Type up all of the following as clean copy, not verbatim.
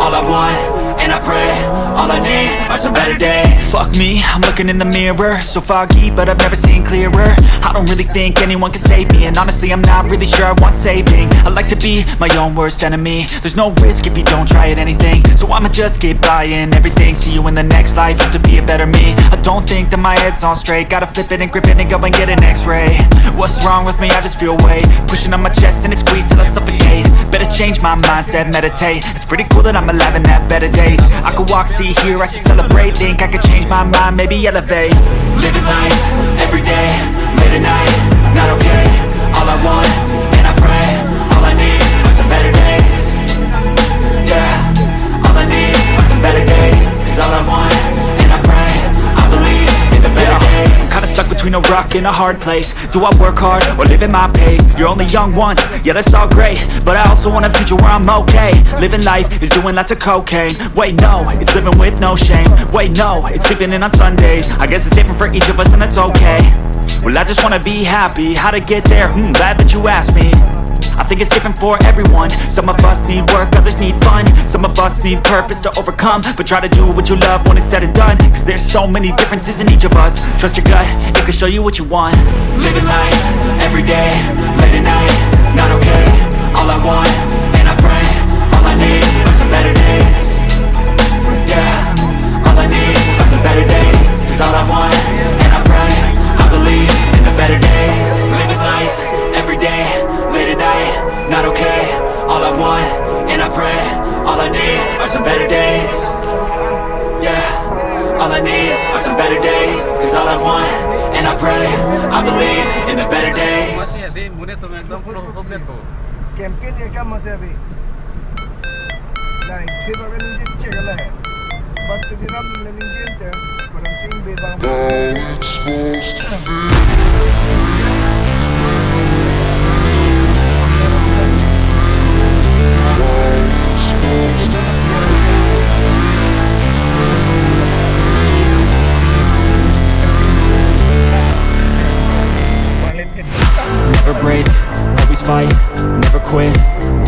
all I want, and I pray, all I need are some better days. Fuck me, I'm looking in the mirror, so foggy, but I've never seen clearer. I don't really think anyone can save me, and honestly I'm not really sure I want saving. I like to be my own worst enemy. There's no risk if you don't try at anything, so I'ma just keep buying everything. See you in the next life, have to be a better me. I don't think that my head's on straight, gotta flip it and grip it and go and get an x-ray. What's wrong with me? I just feel weight pushing on my chest and it squeezes till I suffocate. Better change my mindset, meditate. It's pretty cool that I'm alive and have better days. I could walk, see, hear, I should celebrate. Think I could change my mind, maybe elevate. Living life, everyday, late at night, not okay. All I want, and I pray, all I need are some better days. Yeah, all I need are some better days. Cause all I want, and I pray, I believe in the better days. I'm kinda stuck between a rock and a hard place. Do I work hard or live at my pace? You're only young once, yeah that's all great, but I also want a future where I'm okay. Living life is doing lots of cocaine. Wait no, it's living with no shame. Wait no, it's sleeping in on Sundays. I guess it's different for each of us and that's okay. Well I just wanna be happy, how to get there? Glad that you asked me. I think it's different for everyone. Some of us need work, others need fun. Some of us need purpose to overcome. But try to do what you love when it's said and done. Cause there's so many differences in each of us. Trust your gut, it can show you what you want. Living life, everyday, late at night, not okay. All I want, and I pray, all I need are some better days. Yeah, all I need are some better days. Cause all I want, and I pray, I believe in the better days. Living life, everyday, late at night, not okay. All I want, and I pray, all I need are some better days. Yeah, all I need are some better days. Cause all I want, and I pray, I believe in the better days. Campaign ये काम मसे अभी like थे बगल निजे चेगला है but तो दिना में निजे चे परम सिंह बेबा Never break, always fight, never quit,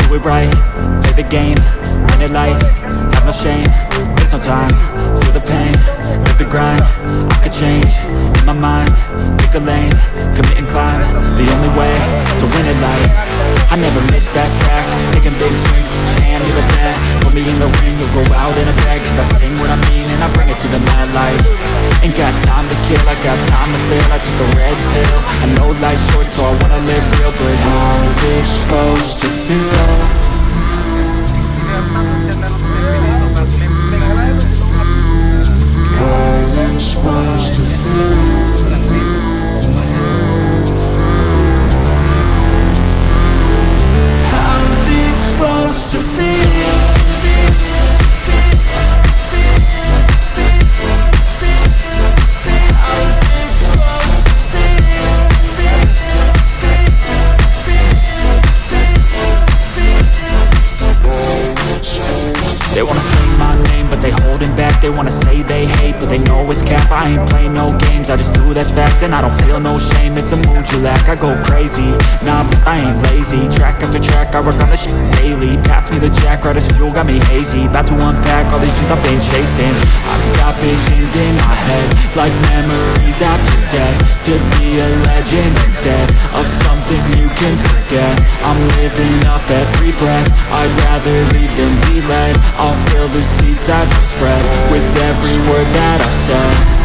do it right, play the game, win it life, have no shame, there's no time, feel the pain, live the grind, I could change, in my mind, pick a lane, commit and climb, the only way to win it life, I never miss, that's fact, taking big swings, hand me the bat, put me in the ring, you'll go out in a bag, cause I sing what I mean and I bring it to the mad light, ain't got time to kill, I got time to feel, I took the red pill, I know life's short so I wanna live real, but how's it supposed to feel? How's it supposed to feel? How's it supposed to feel? They wanna say my name, but they holding back. They wanna say they hate, but they know it's cap. I ain't play no games, I just do that's fact. And I don't feel no shame, it's a mood you lack. I go crazy, nah, but I ain't lazy. Track after track, I work on this shit daily. Pass me the jack, right as fuel, got me hazy. About to unpack all these things I've been chasing. I've got visions in my head, like memories after death. To be a legend instead of something you can forget. I'm living up every breath, I'd rather lead than be led. I'll fill the seats as I spread with every word that I've said.